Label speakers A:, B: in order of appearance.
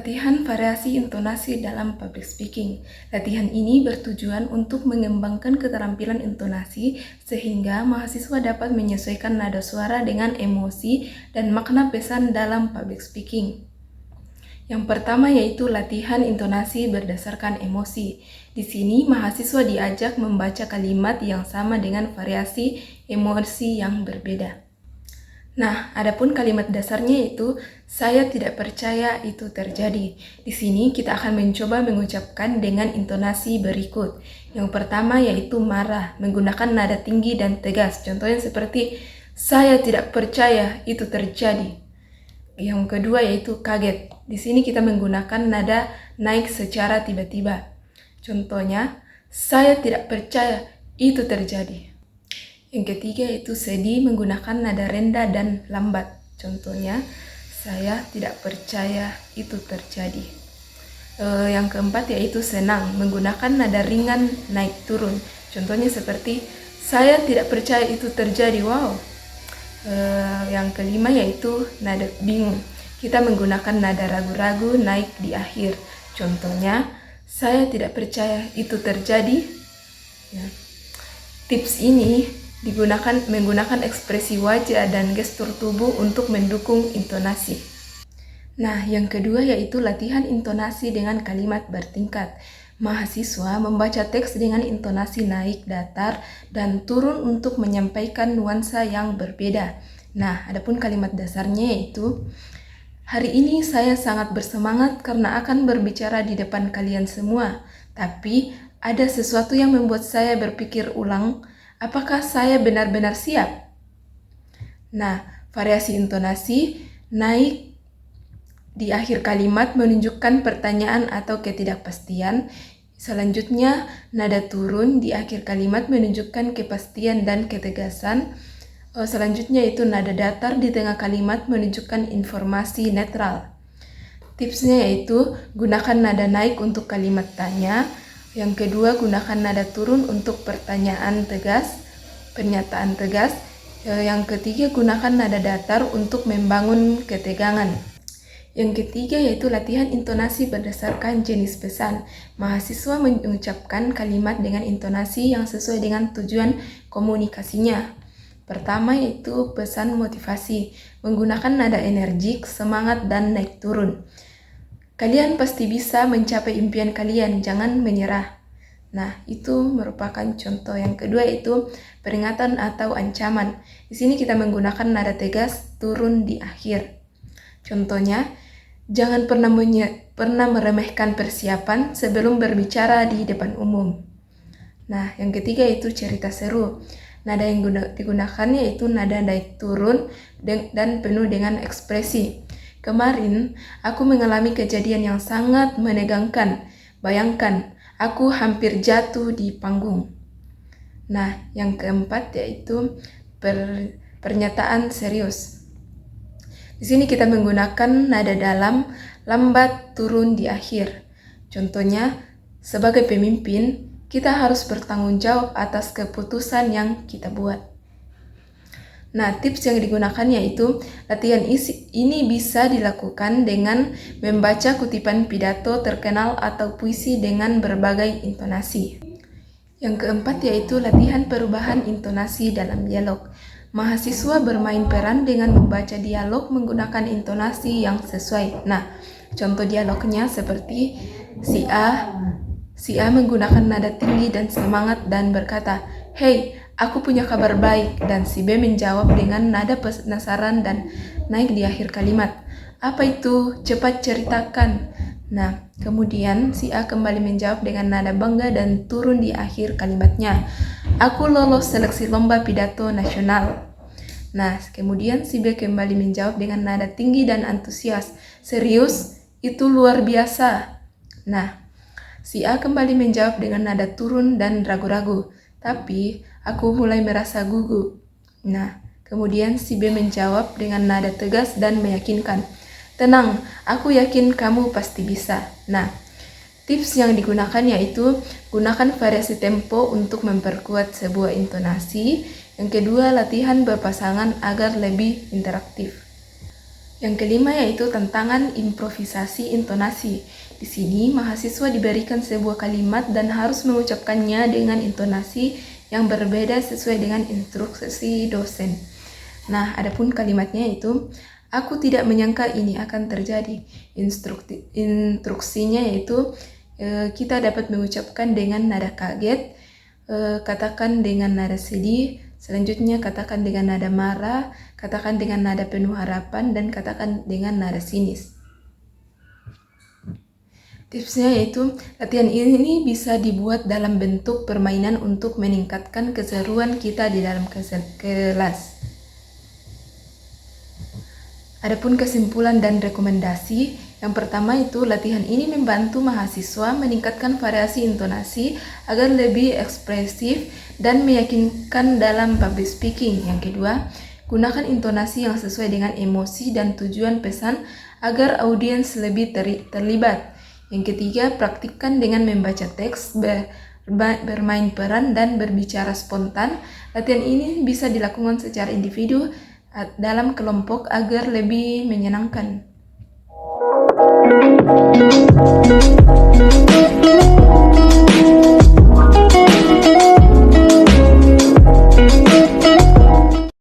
A: Latihan variasi intonasi dalam public speaking. Latihan ini bertujuan untuk mengembangkan keterampilan intonasi sehingga mahasiswa dapat menyesuaikan nada suara dengan emosi dan makna pesan dalam public speaking. Yang pertama yaitu latihan intonasi berdasarkan emosi. Di sini mahasiswa diajak membaca kalimat yang sama dengan variasi emosi yang berbeda. Nah, adapun kalimat dasarnya yaitu saya tidak percaya itu terjadi. Di sini kita akan mencoba mengucapkan dengan intonasi berikut. Yang pertama yaitu marah, menggunakan nada tinggi dan tegas. Contohnya seperti saya tidak percaya itu terjadi. Yang kedua yaitu kaget. Di sini kita menggunakan nada naik secara tiba-tiba. Contohnya, saya tidak percaya itu terjadi. Yang ketiga yaitu sedih, menggunakan nada rendah dan lambat. Contohnya, saya tidak percaya itu terjadi. Yang keempat yaitu senang, menggunakan nada ringan naik turun. Contohnya seperti, saya tidak percaya itu terjadi, wow. Yang kelima yaitu nada bingung. Kita menggunakan nada ragu-ragu naik di akhir. Contohnya, saya tidak percaya itu terjadi. Ya. Tips ini menggunakan ekspresi wajah dan gestur tubuh untuk mendukung intonasi. Nah, yang kedua yaitu latihan intonasi dengan kalimat bertingkat. Mahasiswa membaca teks dengan intonasi naik, datar, dan turun untuk menyampaikan nuansa yang berbeda. Nah, adapun kalimat dasarnya yaitu, hari ini saya sangat bersemangat karena akan berbicara di depan kalian semua. Tapi, ada sesuatu yang membuat saya berpikir ulang, apakah saya benar-benar siap? Nah, variasi intonasi naik di akhir kalimat menunjukkan pertanyaan atau ketidakpastian. Selanjutnya, nada turun di akhir kalimat menunjukkan kepastian dan ketegasan. Selanjutnya itu nada datar di tengah kalimat menunjukkan informasi netral. Tipsnya yaitu gunakan nada naik untuk kalimat tanya. Yang kedua, gunakan nada turun untuk pernyataan tegas. Yang ketiga, gunakan nada datar untuk membangun ketegangan. Yang ketiga yaitu latihan intonasi berdasarkan jenis pesan. Mahasiswa mengucapkan kalimat dengan intonasi yang sesuai dengan tujuan komunikasinya. Pertama yaitu pesan motivasi, menggunakan nada energik, semangat, dan naik turun. Kalian pasti bisa mencapai impian kalian, jangan menyerah. Nah, itu merupakan contoh. Yang kedua yaitu peringatan atau ancaman. Di sini kita menggunakan nada tegas turun di akhir. Contohnya, jangan pernah meremehkan persiapan sebelum berbicara di depan umum. Nah, yang ketiga yaitu cerita seru. Nada yang digunakan yaitu nada naik turun dan penuh dengan ekspresi. Kemarin, aku mengalami kejadian yang sangat menegangkan. Bayangkan, aku hampir jatuh di panggung. Nah, yang keempat yaitu pernyataan serius. Di sini kita menggunakan nada dalam, lambat, turun di akhir. Contohnya, sebagai pemimpin, kita harus bertanggung jawab atas keputusan yang kita buat. Nah, tips yang digunakan yaitu latihan ini bisa dilakukan dengan membaca kutipan pidato terkenal atau puisi dengan berbagai intonasi. Yang keempat yaitu latihan perubahan intonasi dalam dialog. Mahasiswa bermain peran dengan membaca dialog menggunakan intonasi yang sesuai. Nah, contoh dialognya seperti si A menggunakan nada tinggi dan semangat dan berkata, "Hei, aku punya kabar baik," dan si B menjawab dengan nada penasaran dan naik di akhir kalimat. "Apa itu? Cepat ceritakan." Nah, kemudian si A kembali menjawab dengan nada bangga dan turun di akhir kalimatnya. "Aku lolos seleksi lomba pidato nasional." Nah, kemudian si B kembali menjawab dengan nada tinggi dan antusias. "Serius? Itu luar biasa." Nah, si A kembali menjawab dengan nada turun dan ragu-ragu. "Tapi, aku mulai merasa gugup." Nah, kemudian si B menjawab dengan nada tegas dan meyakinkan. "Tenang, aku yakin kamu pasti bisa." Nah, tips yang digunakan yaitu gunakan variasi tempo untuk memperkuat sebuah intonasi. Yang kedua, latihan berpasangan agar lebih interaktif. Yang kelima yaitu tantangan improvisasi intonasi. Di sini mahasiswa diberikan sebuah kalimat dan harus mengucapkannya dengan intonasi yang berbeda sesuai dengan instruksi dosen. Nah, adapun kalimatnya itu, aku tidak menyangka ini akan terjadi. Instruksinya yaitu kita dapat mengucapkan dengan nada kaget, katakan dengan nada sedih, selanjutnya katakan dengan nada marah, katakan dengan nada penuh harapan, dan katakan dengan nada sinis. Tipsnya yaitu, latihan ini bisa dibuat dalam bentuk permainan untuk meningkatkan keseruan kita di dalam kelas. Adapun kesimpulan dan rekomendasi, yang pertama itu latihan ini membantu mahasiswa meningkatkan variasi intonasi agar lebih ekspresif dan meyakinkan dalam public speaking. Yang kedua, gunakan intonasi yang sesuai dengan emosi dan tujuan pesan agar audiens lebih terlibat. Yang ketiga, praktikkan dengan membaca teks, bermain peran, dan berbicara spontan. Latihan ini bisa dilakukan secara individu dalam kelompok agar lebih menyenangkan.